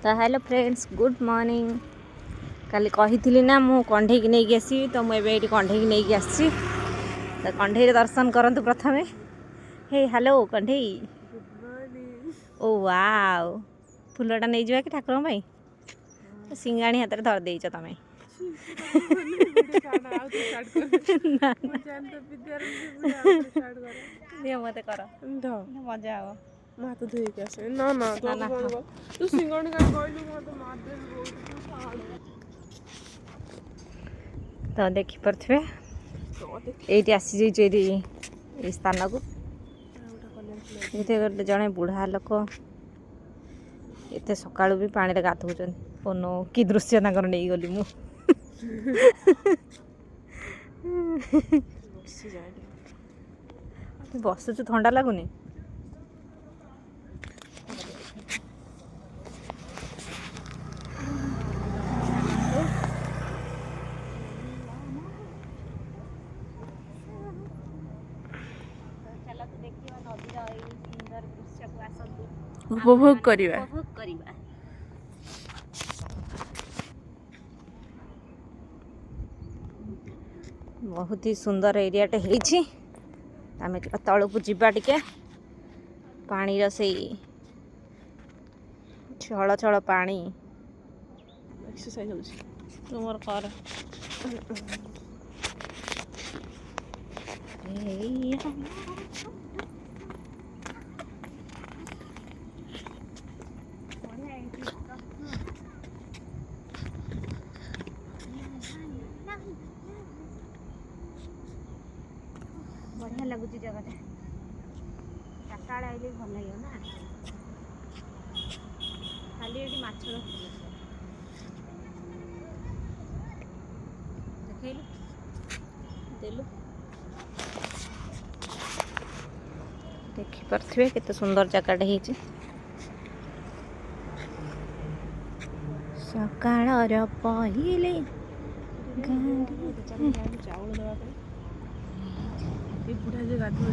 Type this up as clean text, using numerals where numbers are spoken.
तो hello friends good morning. काली कही ना मु कंढे की नहीं आसी तो मुझे ये कंढे की नहीं आसी तो कंढे दर्शन करंतु प्रथमे। हे हेलो कंढे ओ वाओ फुलटा नहीं जावा कि ठाकुर भाई सिंगाणी हाथ में धर देच तुम मत कर मजा आ हाथ धोई आसे ना ना तू सिंगाणी का कहलु मत मार दे तो देखी पारे ये आसी जाइए स्थान को ये गोटे जड़े बुढ़ा लोक एत सका भी पानी गाधौन ओनो कि दृश्य नहीं गली मु बसुच ठंडा लगुनि उपभोग करिवा बहुत ही सुंदर एरियाटे होती आम तल को जीवा टिके पानी से छल छल पानी एक्सरसाइज होची तुमर कर बढ़िया लगुच जगह चार्टा आइले भल लगे ना खाली ये माछ देखलु देलु देखिपे केते सुंदर जगह होती सकाळर पहिले चाउल दवा बुढ़ा जे गाधो